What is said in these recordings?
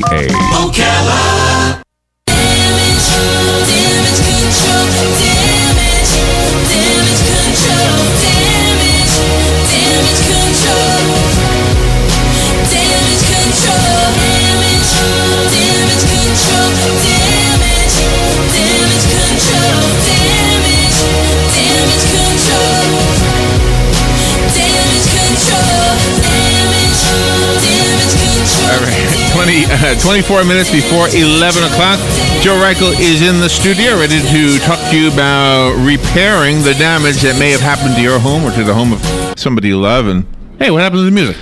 WOCA. Ocala. Damage control. Damage control. Damage control. Damage control. Damage control. Damage control. Damage control. Damage control. All right, 24 minutes before 11 o'clock. Joe Reichel is in the studio, ready to talk to you about repairing the damage that may have happened to your home or to the home of somebody you love. And hey, what happened to the music?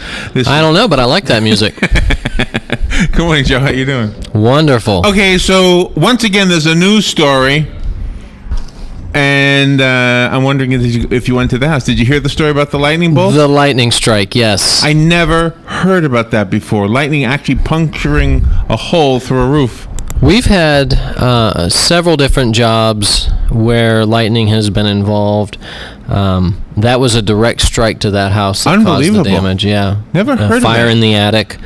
I don't know, but I like that music. Good morning, Joe. How you doing? Wonderful. Okay, so once again, there's a news story, and I'm wondering if you went to the house. Did you hear the story about the lightning bolt? The lightning strike, yes. I never heard about that before. Lightning actually puncturing a hole through a roof. We've had several different jobs where lightning has been involved. That was a direct strike to that house that caused the damage. Yeah, never heard of fire that. in the attic.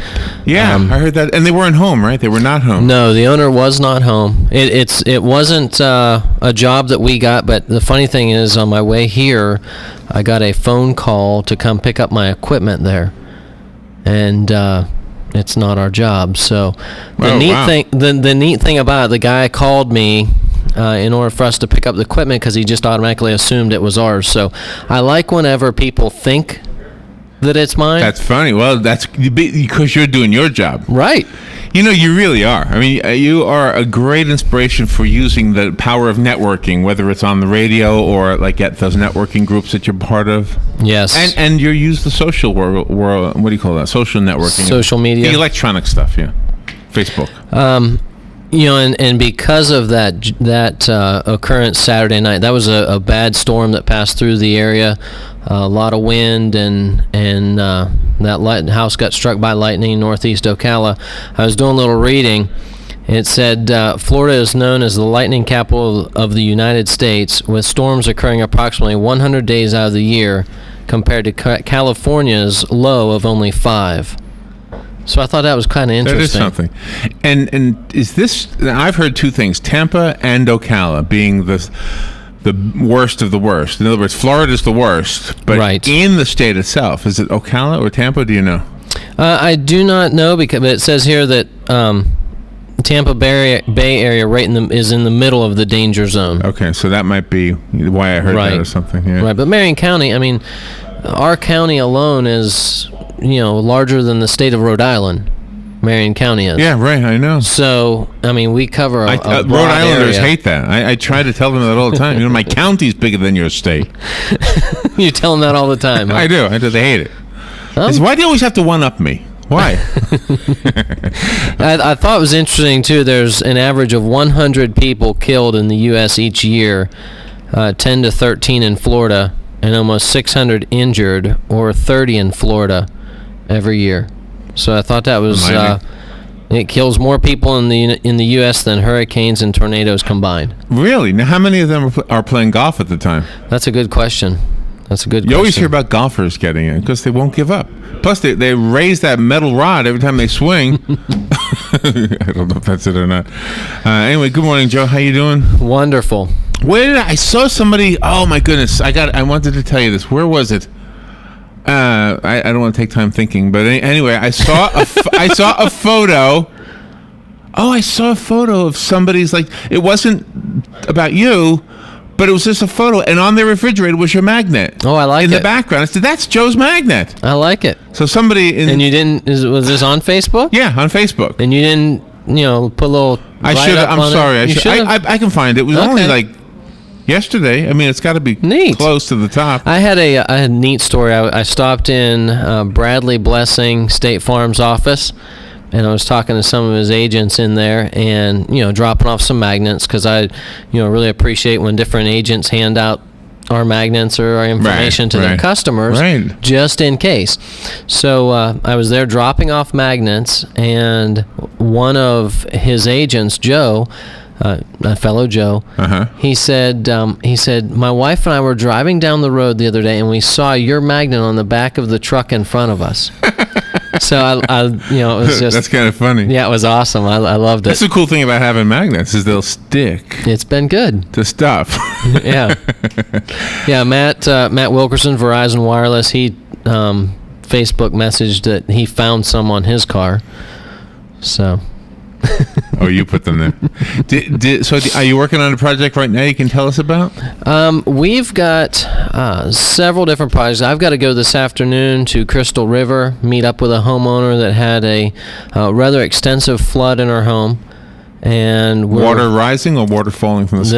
Yeah, I heard that. And they weren't home, right? They were not home. No, the owner was not home. It wasn't a job that we got, but the funny thing is, on my way here, I got a phone call to come pick up my equipment there, and it's not our job. So the neat thing about it, the guy called me in order for us to pick up the equipment because he just automatically assumed it was ours. So I like whenever people think that it's mine. That's funny. Well, that's because you're doing your job. Right. You know, you really are. I mean, you are a great inspiration for using the power of networking, whether it's on the radio or like at those networking groups that you're part of. Yes. And you use the social world. What do you call that? Social networking. Social media. The electronic stuff, yeah. Facebook. You know, and because of that occurrence Saturday night, that was a bad storm that passed through the area. A lot of wind, and that house got struck by lightning northeast Ocala. I was doing a little reading. It said Florida is known as the lightning capital of the United States, with storms occurring approximately 100 days out of the year, compared to California's low of only 5. So I thought that was kind of interesting. That is something. And is this... I've heard two things. Tampa and Ocala being the worst of the worst. In other words, Florida's the worst. But right. In the state itself, is it Ocala or Tampa? Do you know? I do not know, because it says here that Tampa Bay area is in the middle of the danger zone. Okay, so that might be why I heard that or something. Yeah. Right, but Marion County, I mean, our county alone is... larger than the state of Rhode Island. Marion County is. Yeah, right, I know. So, I mean, we cover a broad Rhode Islanders area. hate that. I try to tell them that all the time. My county's bigger than your state. You tell them that all the time, huh? I do. They hate it. Why do you always have to one-up me? Why? I thought it was interesting, too. There's an average of 100 people killed in the U.S. each year, 10 to 13 in Florida, and almost 600 injured, or 30 in Florida, every year. So I thought that was it kills more people in the U.S. than hurricanes and tornadoes combined. Really? Now, how many of them are playing golf at the time? That's a good question. You always hear about golfers getting it because they won't give up. Plus, they raise that metal rod every time they swing. I don't know if that's it or not. Anyway, good morning, Joe. How you doing? Wonderful. I saw somebody. Oh my goodness! I wanted to tell you this. Where was it? I don't want to take time thinking, but anyway, I saw a photo. Oh, I saw a photo of somebody's, like, it wasn't about you, but it was just a photo, and on their refrigerator was your magnet. Oh, I like it. In the background. I said, that's Joe's magnet. I like it. So somebody... And you didn't... Was this on Facebook? Yeah, on Facebook. And you didn't, put a little... I should have. I'm sorry. I can find it. It was only, like, yesterday. I mean, it's got to be close to the top. I had a neat story. I stopped in Bradley Blessing State Farm's office, and I was talking to some of his agents in there, and dropping off some magnets, because I really appreciate when different agents hand out our magnets or our information to their customers, just in case. So I was there dropping off magnets, and one of his agents, Joe, a fellow Joe, he said, my wife and I were driving down the road the other day, and we saw your magnet on the back of the truck in front of us. So it was just That's kind of funny. yeah, it was awesome. I loved That's it. the cool thing about having magnets is they'll stick It's been good. to stuff. Yeah, yeah. Matt Wilkerson, Verizon Wireless. He Facebook messaged that he found some on his car. So Oh, you put them there. So are you working on a project right now you can tell us about? we've got several different projects. I've got to go this afternoon to Crystal River, meet up with a homeowner that had a rather extensive flood in her home. And Water rising or water falling from the sky?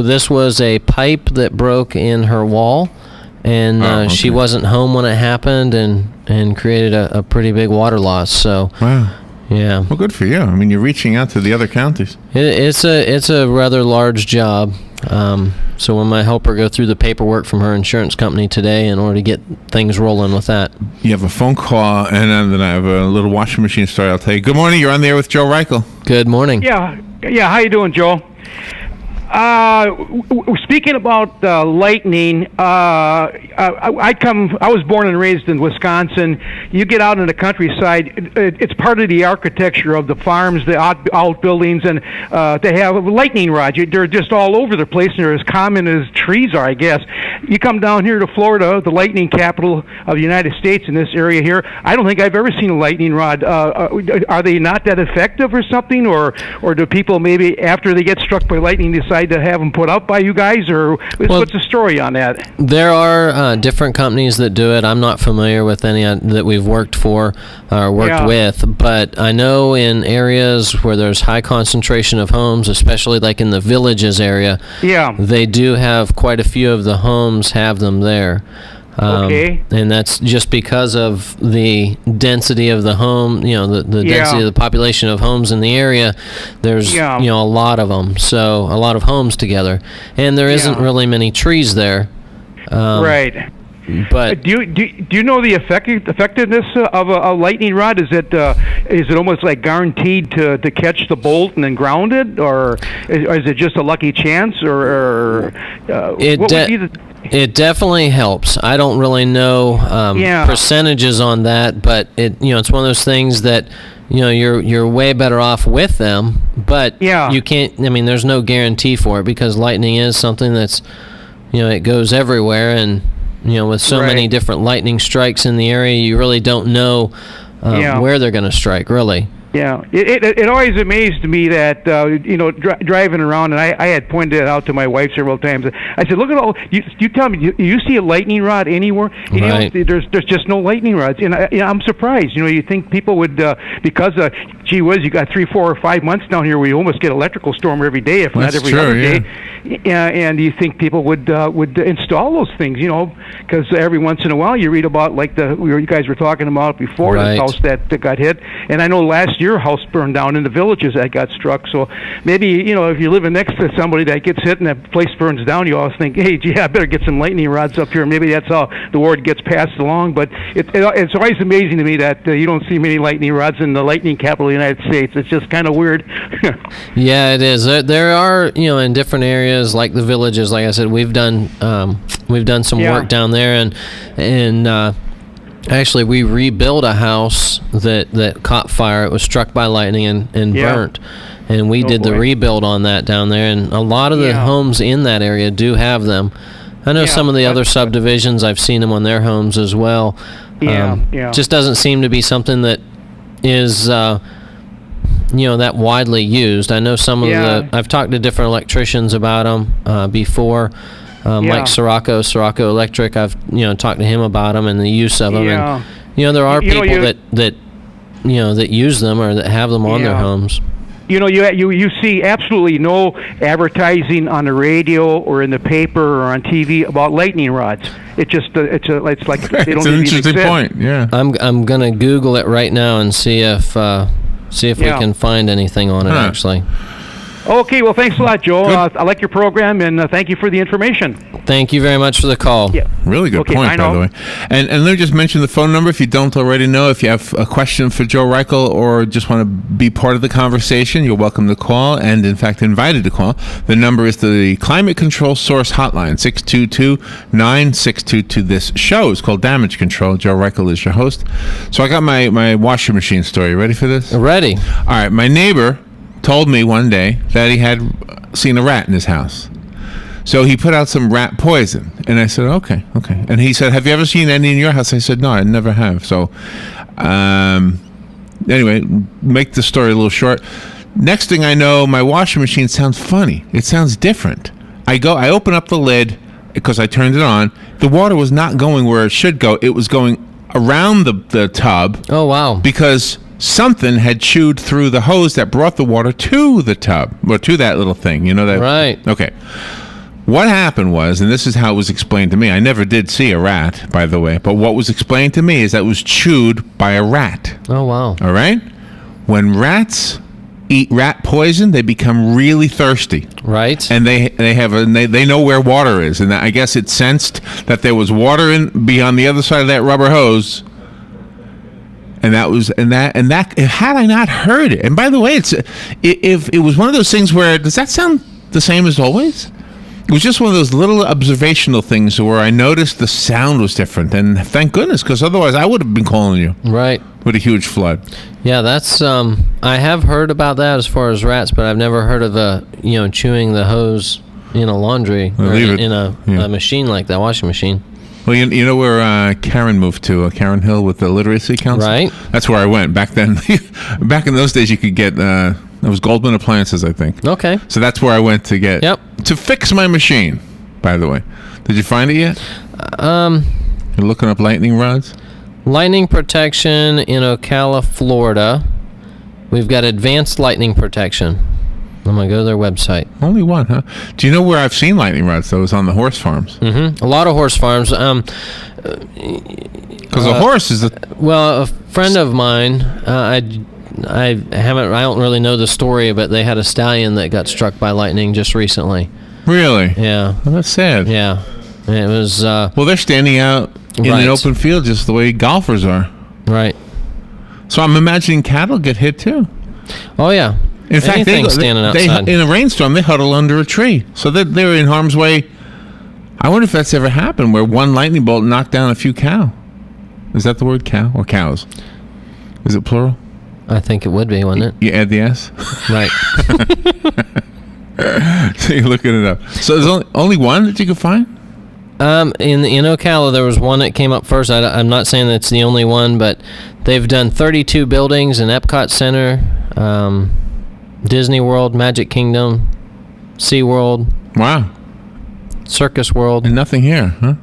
This was a pipe that broke in her wall, and she okay. wasn't home when it happened, and created a pretty big water loss. So Wow. yeah, Well, good for you. I mean, you're reaching out to the other counties. it's a rather large job. So when I help her go through the paperwork from her insurance company today in order to get things rolling with that. You have a phone call, and then I have a little washing machine story I'll tell you. Good morning. You're on the air with Joe Reichel. Good morning. Yeah. How you doing, Joe? Speaking about lightning, I was born and raised in Wisconsin. You get out in the countryside, it's part of the architecture of the farms, the outbuildings, and they have lightning rods. They're just all over the place, and they're as common as trees are, I guess. You come down here to Florida, the lightning capital of the United States, in this area here, I don't think I've ever seen a lightning rod. Are they not that effective or something, or do people maybe after they get struck by lightning decide to have them put up by you guys, or what's the story on that? There are different companies that do it. I'm not familiar with any that we've worked for or worked with, but I know in areas where there's high concentration of homes, especially like in the Villages area, they do have quite a few of the homes have them there. Okay. And that's just because of the density of the home, the density of the population of homes in the area. There's, a lot of them. So a lot of homes together. And there isn't really many trees there. Right. But do you know the effectiveness of a lightning rod? Is it almost like guaranteed to catch the bolt and then ground it, or is it just a lucky chance, or it definitely helps. I don't really know percentages on that, but it's one of those things that you're way better off with them, but you can't. I mean, there's no guarantee for it because lightning is something that's it goes everywhere, and with so many different lightning strikes in the area, you really don't know where they're going to strike, really. Yeah, it always amazed me that driving around, and I had pointed it out to my wife several times. I said, "Look at all you tell me. You see a lightning rod anywhere? There's just no lightning rods." And I'm surprised. You think people would because gee whiz, you got 3, 4, or 5 months down here where you almost get electrical storm every day, if not every other day. And you think people would install those things? Because every once in a while you read about like you guys were talking about before, the house that got hit, and I know last year house burned down in the Villages that got struck. So maybe if you're living next to somebody that gets hit and that place burns down, you always think, hey, gee, I better get some lightning rods up here. Maybe that's how the word gets passed along. But it's always amazing to me that you don't see many lightning rods in the lightning capital of the United States. It's just kind of weird. Yeah, it is. There are in different areas like the Villages. Like I said, we've done some work down there, and actually, we rebuilt a house that caught fire. It was struck by lightning and burnt. And we did the rebuild on that down there. And a lot of the homes in that area do have them. I know some of the other subdivisions, I've seen them on their homes as well. Just doesn't seem to be something that is, that widely used. I know some of I've talked to different electricians about them before. Mike Sirocco Electric, I've talked to him about them and the use of them, and there are people that use them or that have them on their homes. You see absolutely no advertising on the radio or in the paper or on TV about lightning rods. It's like they don't It's an even interesting exist. point. Yeah, I'm gonna Google it right now and see if we can find anything on it actually. Okay, well, thanks a lot, Joe. Good. I like your program, and thank you for the information. Thank you very much for the call. Yeah. Really good Okay, point, I by know. the way. And let me just mention the phone number if you don't already know. If you have a question for Joe Reichel or just want to be part of the conversation, you're welcome to call and, in fact, invited to call. The number is the Climate Control Source Hotline, 622-9622. This show is called Damage Control. Joe Reichel is your host. So I got my washing machine story. Ready for this? Ready. All right, my neighbor told me one day that he had seen a rat in his house. So he put out some rat poison. And I said, okay. And he said, have you ever seen any in your house? I said, no, I never have. So anyway, make the story a little short. Next thing I know, my washing machine sounds funny. It sounds different. I open up the lid because I turned it on. The water was not going where it should go. It was going around the tub. Oh, wow. Because something had chewed through the hose that brought the water to the tub, or to that little thing, you know that? Right. Okay. What happened was, and this is how it was explained to me, I never did see a rat, by the way, but what was explained to me is that it was chewed by a rat. Oh, wow. All right? When rats eat rat poison, they become really thirsty. Right. And they know where water is, and I guess it sensed that there was water beyond the other side of that rubber hose. And that had I not heard it. And by the way, if it was one of those things where, does that sound the same as always? It was just one of those little observational things where I noticed the sound was different. And thank goodness, because otherwise I would have been calling you Right. with a huge flood. Yeah, that's I have heard about that as far as rats, but I've never heard of chewing the hose in a laundry or leave it. in a Yeah. machine like that, washing machine. Well, you know where Karen moved to, Karen Hill with the Literacy Council? Right. That's where I went. Back then, back in those days, you could get, it was Goldman Appliances, I think. Okay. So that's where I went to get, Yep. to fix my machine, by the way. Did you find it yet? You're looking up lightning rods? Lightning protection in Ocala, Florida. We've got advanced lightning protection. I'm going to go to their website. Only one, huh? Do you know where I've seen lightning rods, though? It's on the horse farms. A lot of horse farms. Because a horse is Well, a friend of mine, I don't really know the story, but they had a stallion that got struck by lightning just recently. Really? Yeah. Well, that's sad. Yeah. And it was, Well, they're standing out in Right. an open field just the way golfers are. right. So I'm imagining cattle get hit, too. Oh, yeah. In fact, Anything standing they outside. in a rainstorm, they huddle under a tree. So they're in harm's way. I wonder if that's ever happened, where one lightning bolt knocked down a few cow. Is that the word, cow, or cows? Is it plural? I think it would be, wouldn't it? You add the S? Right. So you're looking it up. So there's only one that you could find? In Ocala, there was one that came up first. I'm not saying that's the only one, but they've done 32 buildings in Epcot Center, Disney World, Magic Kingdom, SeaWorld, Wow. Circus World. And nothing here, huh?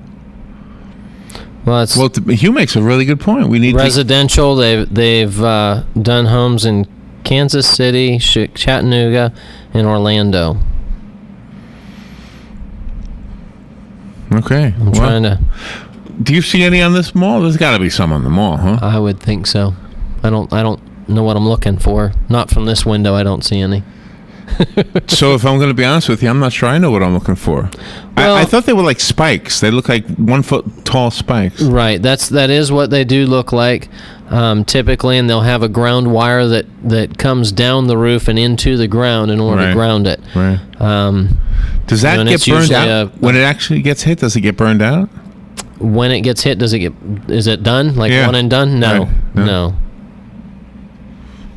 Well, it's Well, Hugh makes a really good point. We need residential. They've done homes in Kansas City, Chattanooga, and Orlando. Okay. I'm trying to. Do you see any on this mall? There's got to be some on the mall, huh? I would think so. I don't know what I'm looking for. Not from this window. I don't see any. So if I'm going to be honest with you, I'm not sure I know what I'm looking for. Well- I thought they were like spikes. They look like 1 foot tall spikes. Right. That is what they do look like, typically, and they'll have a ground wire that comes down the roof and into the ground in order Right. to ground it. Right. Does that and get it's burned usually out? When it actually gets hit, does it get burned out? When it gets hit, is it done? Like Yeah. one and done? No. Right. No. No.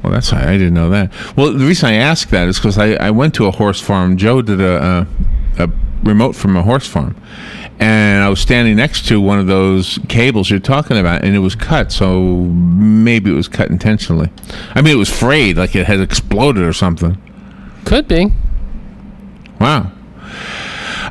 Well, that's why I didn't know that. Well, the reason I asked that is because I went to a horse farm. Joe did a remote from a horse farm. And I was standing next to one of those cables you're talking about, and it was cut, so maybe it was cut intentionally. I mean, it was frayed, like it had exploded or something. Could be. Wow.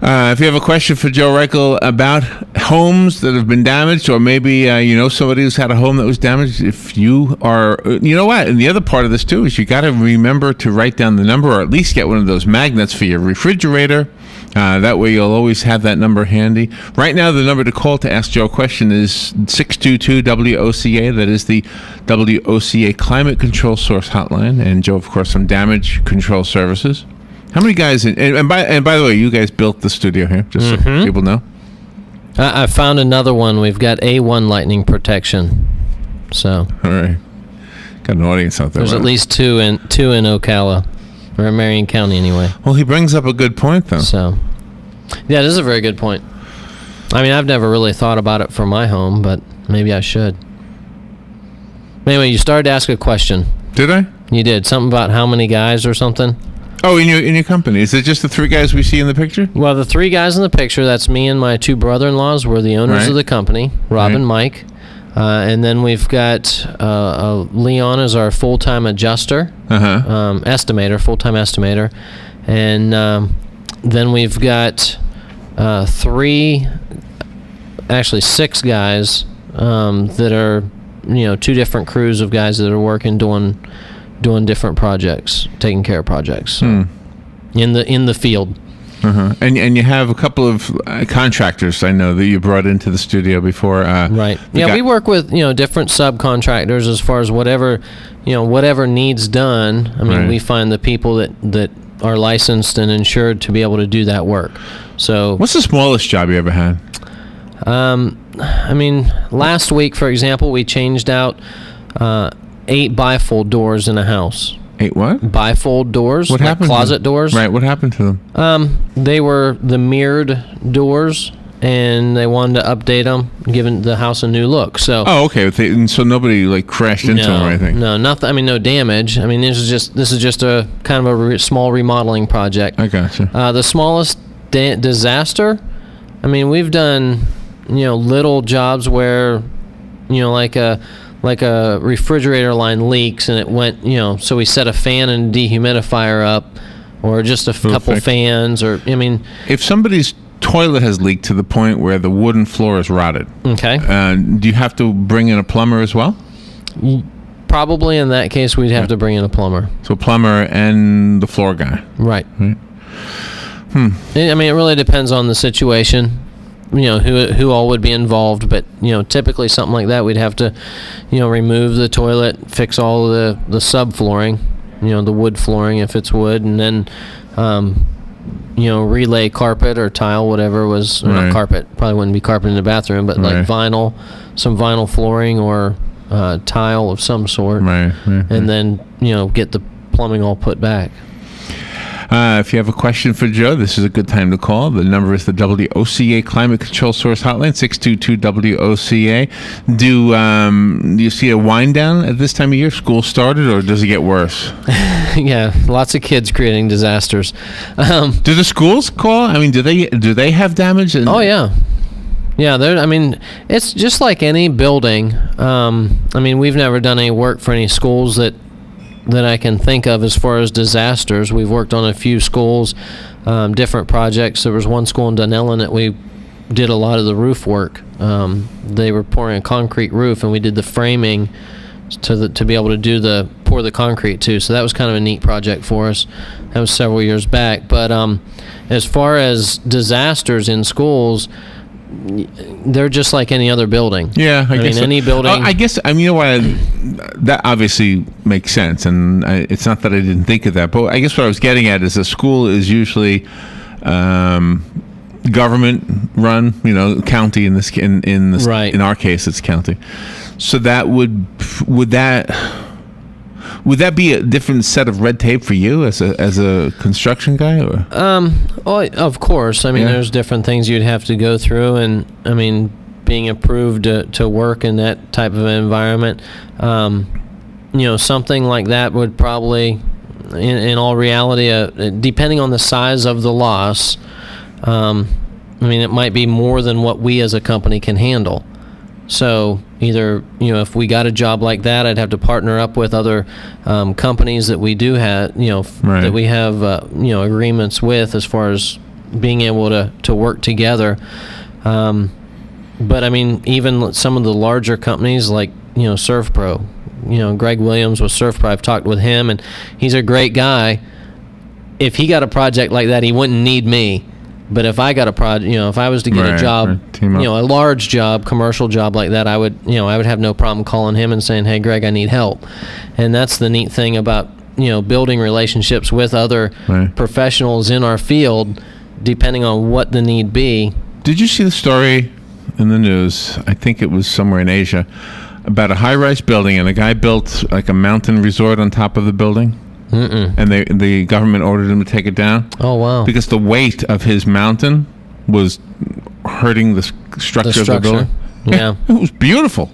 If you have a question for Joe Reichel about homes that have been damaged, or maybe you know somebody who's had a home that was damaged, if you are, you know what, and the other part of this too is you got to remember to write down the number, or at least get one of those magnets for your refrigerator. That way you'll always have that number handy. Right now, the number to call to ask Joe a question is 622-WOCA. That is the WOCA Climate Control Source Hotline. And Joe, of course, from Damage Control Services. How many guys? And by the way, you guys built the studio here, just so people know. I found another one. We've got A1 lightning protection. So All right, got an audience out there. there's at least two in Ocala, or in Marion County anyway. Well, he brings up a good point, though. So, yeah, this is a very good point. I mean, I've never really thought about it for my home, but maybe I should. Anyway, you started to ask a question. Did I? You did. Something about how many guys or something? Oh, in your company, is it just the 3 guys we see in the picture? Well, the 3 guys in the picture, that's me and my 2 brother-in-laws. We're the owners Right. of the company, Rob Right. and Mike. And then we've got Leon as our full-time adjuster, estimator, full-time estimator. And then we've got 6 guys that are, 2 different crews of guys that are working doing different projects, taking care of projects in the field. And you have a couple of contractors I know that you brought into the studio before. Right. Yeah, we work with different subcontractors as far as whatever needs done. I mean, Right. we find the people that are licensed and insured to be able to do that work. So What's the smallest job you ever had? I mean, last week, for example, we changed out 8 bifold doors in a house. 8 what? Bifold doors, What like happened? to closet them? doors. Right. What happened to them? They were the mirrored doors, and they wanted to update them, giving the house a new look. So. Oh, okay. And so nobody like crashed into them or anything. No, nothing. I mean, no damage. I mean, this is just a kind of a small remodeling project. I gotcha. The smallest disaster. I mean, we've done little jobs where like a refrigerator line leaks and it went so we set a fan and dehumidifier up, or just a couple fans, or I mean, If somebody's toilet has leaked to the point where the wooden floor is rotted, okay, do you have to bring in a plumber as well? probably in that case we'd have to bring in a plumber. So plumber and the floor guy. Right. I mean, it really depends on the situation, who all would be involved, but typically something like that we'd have to remove the toilet, fix all the subflooring, the wood flooring if it's wood, and then relay carpet or tile, whatever was, or Right. not carpet, probably wouldn't be carpet in the bathroom, but like Right. some vinyl flooring or tile of some sort, Right. and then get the plumbing all put back. If you have a question for Joe, this is a good time to call. The number is the WOCA Climate Control Source Hotline, 622-WOCA. Do you see a wind down at this time of year? School started, or does it get worse? Yeah, lots of kids creating disasters. Do the schools call? I mean, do they have damage? Oh yeah, I mean, it's just like any building. I mean, we've never done any work for any schools that I can think of as far as disasters. We've worked on a few schools, different projects. There was one school in Dunellen that we did a lot of the roof work. They were pouring a concrete roof, and we did the framing to be able to pour the concrete too. So that was kind of a neat project for us. That was several years back. But as far as disasters in schools, they're just like any other building. Yeah, I guess mean, any building. I guess I mean, that obviously makes sense, and it's not that I didn't think of that, but I guess what I was getting at is a school is usually government run, county in this Right. in our case it's county. So that would that be a different set of red tape for you as a construction guy, or? Well, of course. I mean, Yeah. there's different things you'd have to go through, and I mean, being approved to work in that type of environment, something like that would probably, in all reality, depending on the size of the loss, I mean, it might be more than what we as a company can handle. So either, if we got a job like that, I'd have to partner up with other companies that we do have, Right. that we have, agreements with as far as being able to work together. But I mean, even some of the larger companies like, SurfPro, Greg Williams with SurfPro, I've talked with him, and he's a great guy. If he got a project like that, he wouldn't need me. But if I got a project, if I was to get a job, team up. a large job, commercial job like that, I would have no problem calling him and saying, "Hey, Greg, I need help." And that's the neat thing about building relationships with other Right. professionals in our field, depending on what the need be. Did you see the story in the news? I think it was somewhere in Asia about a high-rise building, and a guy built like a mountain resort on top of the building, and the government ordered him to take it down Oh, wow. because the weight of his mountain was hurting the structure of the building. Yeah. It was beautiful.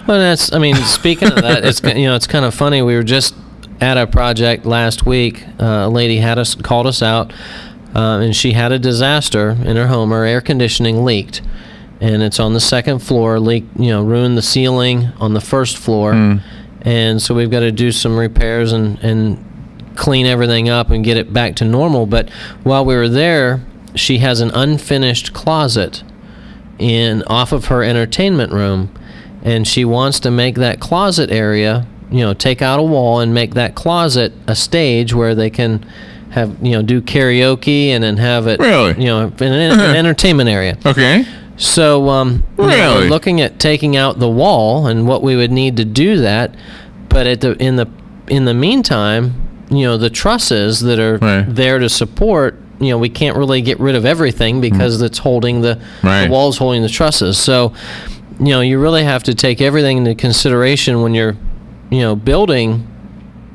Well, speaking of that, it's kind of funny. We were just at a project last week. A lady called us out, and she had a disaster in her home. Her air conditioning leaked, and it's on the second floor. Ruined the ceiling on the first floor, and so we've got to do some repairs and clean everything up and get it back to normal. But while we were there, she has an unfinished closet off of her entertainment room, and she wants to make that closet area, take out a wall and make that closet a stage where they can have, do karaoke and then have it, Really? an entertainment area. Okay. So, Really? we're looking at taking out the wall and what we would need to do that, but in the meantime, the trusses that are Right. there to support, we can't really get rid of everything because it's holding the wall's holding the trusses. So, you really have to take everything into consideration when you're, building.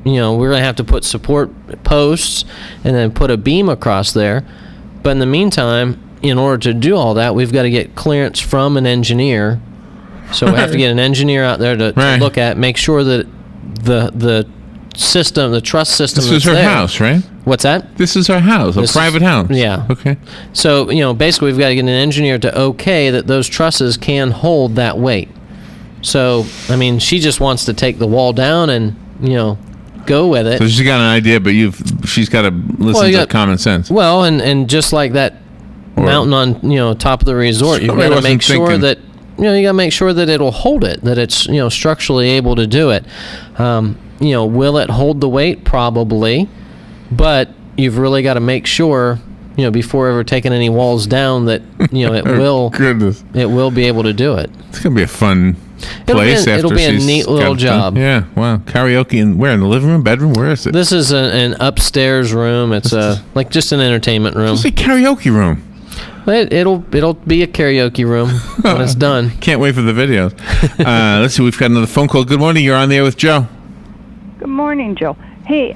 We're going to have to put support posts and then put a beam across there. But in the meantime, in order to do all that, we've got to get clearance from an engineer. So we have to get an engineer out there to look at, make sure that the system, the truss system This is that's her there. house, right? What's that? This is her house, This is- private house. Yeah. Okay. So, basically we've got to get an engineer to okay that those trusses can hold that weight. So, she just wants to take the wall down and, go with it. So she's got an idea, but she's got to listen to common sense. Well, and just like that mountain on, top of the resort, you've Somebody got to wasn't make sure thinking. that, you got to make sure that it'll hold it, that it's, structurally able to do it. Will it hold the weight? Probably. But you've really got to make sure, before ever taking any walls down that, it will Goodness. it will be able to do it. It's going to be a fun It'll be place a- after it'll be a she's neat got little it done. job. Yeah. Wow. Karaoke in where? In the living room, bedroom? Where is it? This is an upstairs room. It's like just an entertainment room. It's a karaoke room. It'll be a karaoke room when it's done. Can't wait for the videos. Let's see. We've got another phone call. Good morning. You're on the air with Joe. Good morning, Joe. Hey,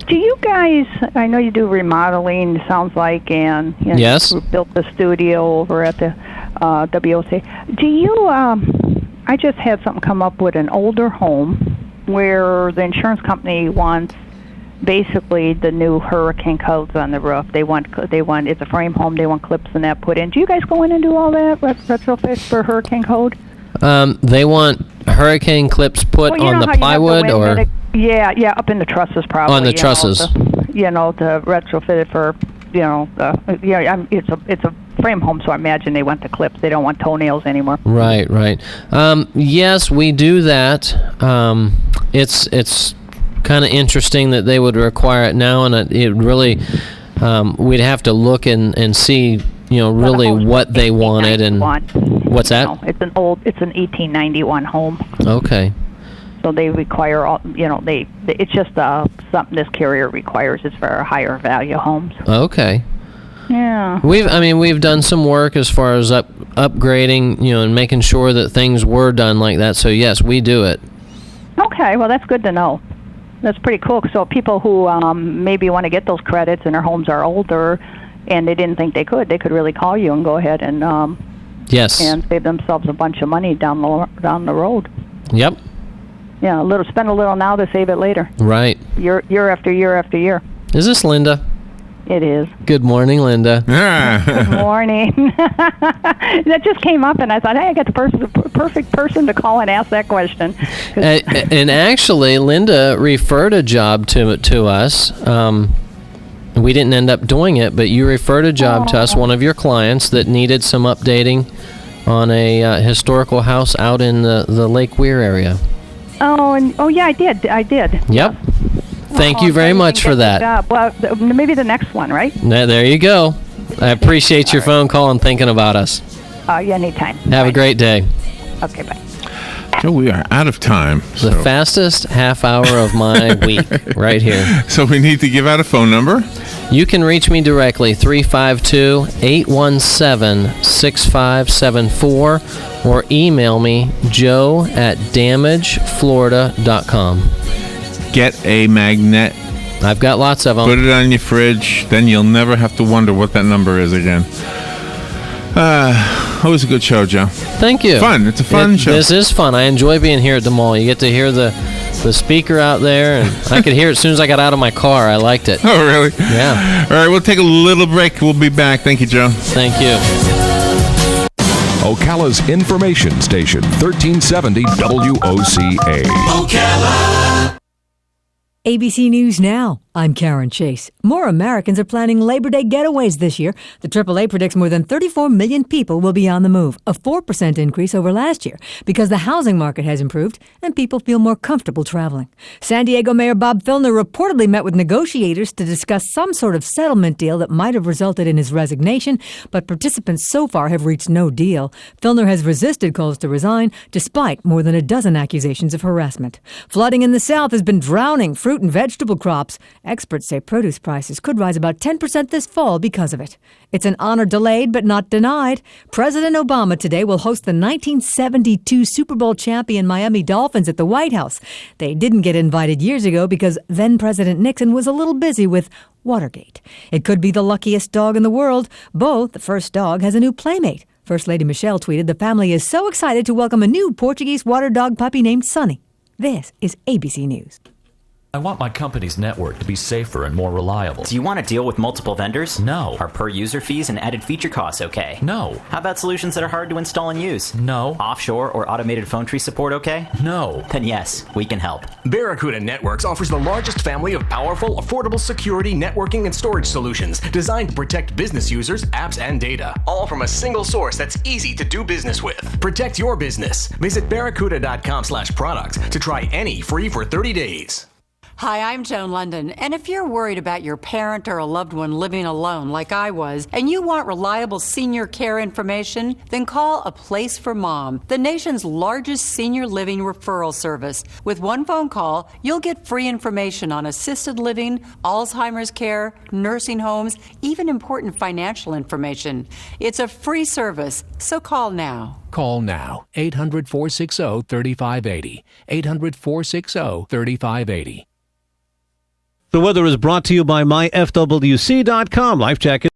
do you guys, I know you do remodeling, it sounds like, and Yes. you built the studio over at the WOCA. Do you, I just had something come up with an older home where the insurance company wants basically the new hurricane codes on the roof. They want, it's a frame home, they want clips and that put in. Do you guys go in and do all that retrofit for hurricane code? They want hurricane clips put Well, you on know the how you have plywood wind or and yeah, up in the trusses probably. on the trusses. To retrofit it for, it's a frame home, so I imagine they want the clips. They don't want toenails anymore. Right. Yes, we do that. It's kind of interesting that they would require it now, and it really we'd have to look and see, really home's what they wanted and 1891. what's that? No, it's an 1891 home. Okay. So they require all, it's just something this carrier requires is for higher value homes. Okay. Yeah. We've done some work as far as upgrading, and making sure that things were done like that. So yes, we do it. Okay, well that's good to know. That's pretty cool. So people who maybe want to get those credits and their homes are older and they didn't think they could really call you and go ahead and Yes. and save themselves a bunch of money down the road. Yep. Yeah, spend a little now to save it later. Right. Year after year after year. Is this Linda? It is. Good morning, Linda. Good morning. That just came up, and I thought, hey, I got the perfect person to call and ask that question. And actually, Linda referred a job to us. We didn't end up doing it, but you referred a job to us, one of your clients that needed some updating on a historical house out in the Lake Weir area. Oh yeah, I did. Yep. Thank you very much for that. Well, maybe the next one, right? There you go. I appreciate your phone call and thinking about us. Yeah, anytime. Have a great day. Okay, bye. Joe, we are out of time. The fastest half hour of my week, right here. So we need to give out a phone number. You can reach me directly, 352-817-6574, or email me, joe@damageflorida.com. Get a magnet. I've got lots of them. Put it on your fridge. Then you'll never have to wonder what that number is again. Always a good show, Joe. Thank you. Fun. It's a fun show. This is fun. I enjoy being here at the mall. You get to hear the speaker out there, and I could hear it as soon as I got out of my car. I liked it. Oh, really? Yeah. All right, we'll take a little break. We'll be back. Thank you, Joe. Thank you. Ocala's information station, 1370 WOCA. Ocala. ABC News Now. I'm Karen Chase. More Americans are planning Labor Day getaways this year. The AAA predicts more than 34 million people will be on the move, a 4% increase over last year, because the housing market has improved and people feel more comfortable traveling. San Diego Mayor Bob Filner reportedly met with negotiators to discuss some sort of settlement deal that might have resulted in his resignation, but participants so far have reached no deal. Filner has resisted calls to resign, despite more than a dozen accusations of harassment. Flooding in the South has been drowning fruit and vegetable crops. Experts say produce prices could rise about 10% this fall because of it. It's an honor delayed but not denied. President Obama today will host the 1972 Super Bowl champion Miami Dolphins at the White House. They didn't get invited years ago because then President Nixon was a little busy with Watergate. It could be the luckiest dog in the world. Bo, the first dog, has a new playmate. First Lady Michelle tweeted the family is so excited to welcome a new Portuguese water dog puppy named Sunny. This is ABC News. I want my company's network to be safer and more reliable. Do you want to deal with multiple vendors? No. Are per user fees and added feature costs okay? No. How about solutions that are hard to install and use? No. Offshore or automated phone tree support okay? No. Then yes, we can help. Barracuda Networks offers the largest family of powerful, affordable security, networking, and storage solutions designed to protect business users, apps, and data. All from a single source that's easy to do business with. Protect your business. Visit barracuda.com/product to try any free for 30 days. Hi, I'm Joan London, and if you're worried about your parent or a loved one living alone like I was, and you want reliable senior care information, then call A Place for Mom, the nation's largest senior living referral service. With one phone call, you'll get free information on assisted living, Alzheimer's care, nursing homes, even important financial information. It's a free service, so call now. Call now, 800-460-3580, 800-460-3580. The weather is brought to you by myfwc.com. Life jacket.